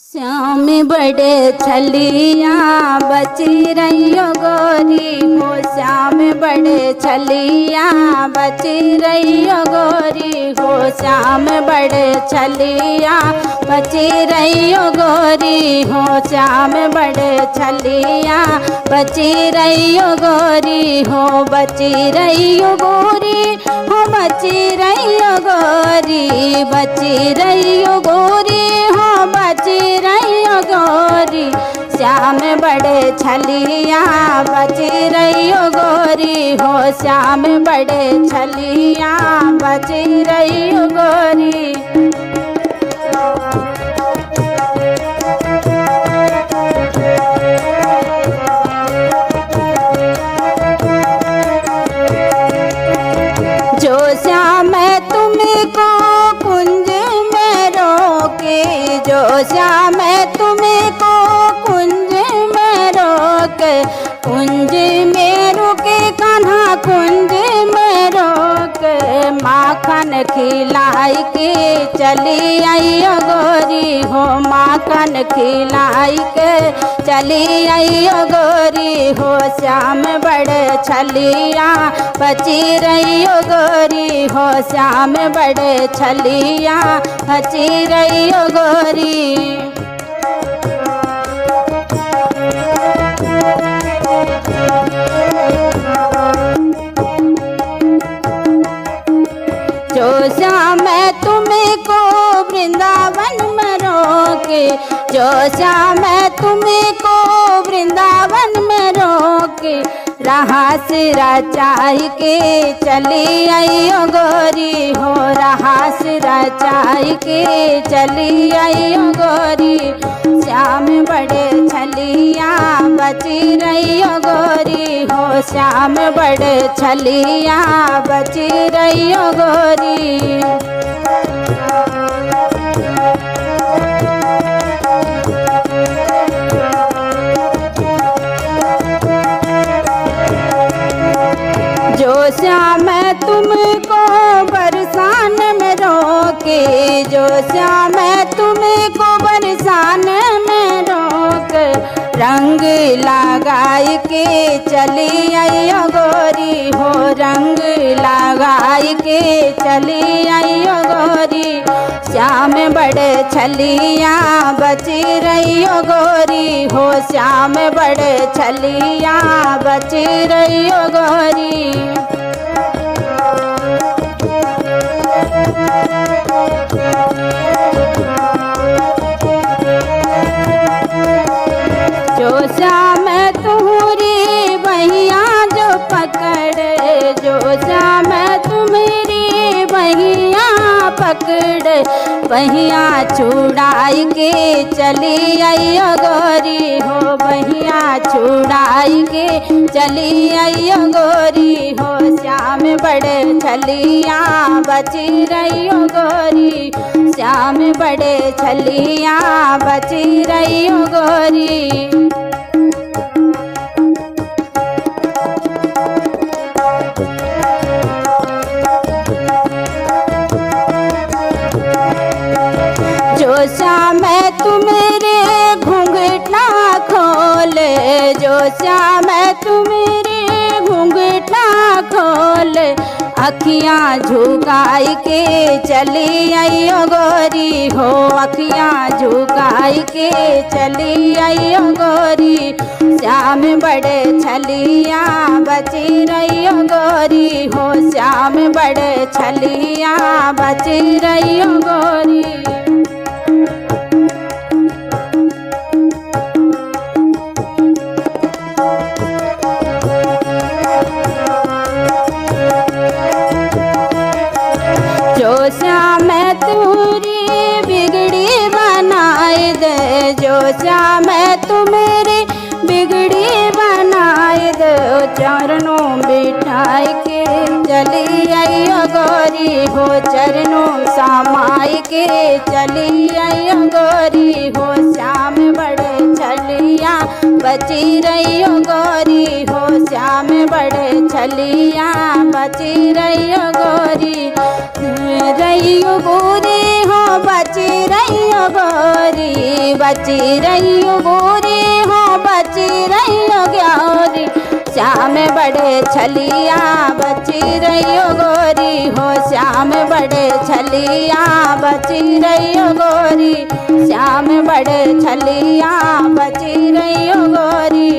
श्याम बड़े छलिया बची रहियो गोरी हो, श्याम बड़े छलिया बची रहियो गोरी हो, श्याम बड़े छलिया बची रहियो गोरी हो, श्याम बड़े छलिया बची रहियो गोरी हो, बची रहियो गोरी हो, बची रहियो गोरी, बची रहियो गोरी हो, बची रहियो गोरी, श्याम बड़े छलिया बची रहियो गोरी हो, श्याम बड़े छलिया बची रहियो गोरी। जो श्याम तुमको कुंज में रोके, जो श्याम तुमको कुंज में रोके, कुंज में रोके कान्हा कुंज में रोके, माखन खिलाई के चली आइयो गोरी हो, माखन खिलाई के चली आइयो गोरी हो, श्याम बड़े छलिया बची रहियो गोरी हो, श्याम बड़े छलिया बची रहियो गोरी। जो श्याम तुमको वृंदावन में रोके, जो श्याम तुमको वृंदावन में रोके, रहास रचाई के चली आइयो गोरी हो, रहास रचाई के चली आइयो गोरी, श्याम बड़े छलिया बची रहियो गोरी हो, श्याम बड़े छलिया बची रहियो गोरी। जो श्याम तुमको बरसान में रोके, जो श्याम तुमको बरसान में रोके, रंग लगाई के चली आइयो गोरी हो, रंग लगाई के चली आइयो गोरी, श्याम बड़े छलिया बची रहियो गोरी हो, श्याम बड़े छलिया बची रहियो गोरी। जो श्याम तुम्हारी बहिया जो पकड़े, जो श्याम तुम्हारी बहिया पकड़े, बहिया छुड़ाई के चली आइयो गोरी हो, बहिया छुड़ाई के चली आइयो गोरी हो, श्याम बड़े छलिया बची रहियो गोरी, श्याम बड़े छलिया बची रहियो गोरी। जो श्याम तुम्हारे घूंघटा खोले, जो श्याम तुम्हारे घूंघटा खोले, अखियाँ झुकाई के चली आइयो गोरी हो, अखियाँ झुकाई के चली आइयो गोरी, श्याम बड़े छलिया बची रहियो गोरी हो, श्याम बड़े छलिया बची रहियो गोरी। जो श्याम तुरी बिगड़ी बनाए दे, जो श्याम तुम्हारी बिगड़ी बनाए दे, चरणों बिठाई के चली आइयो गोरी हो, चरणों समाई के चली आइयो गोरी हो, श्याम बड़े छलिया बची रहियो गोरी हो, श्याम बड़े छलिया बची रहियो गोरी, रहियो गोरी हो बची रहियो गोरी, बची रही हो गोरी हो बची रही हो गौरी श्याम बड़े छलिया बची रही हो गोरी हो श्याम बड़े छलिया बची रही हो गोरी श्याम बड़े छलिया बची रही हो गोरी।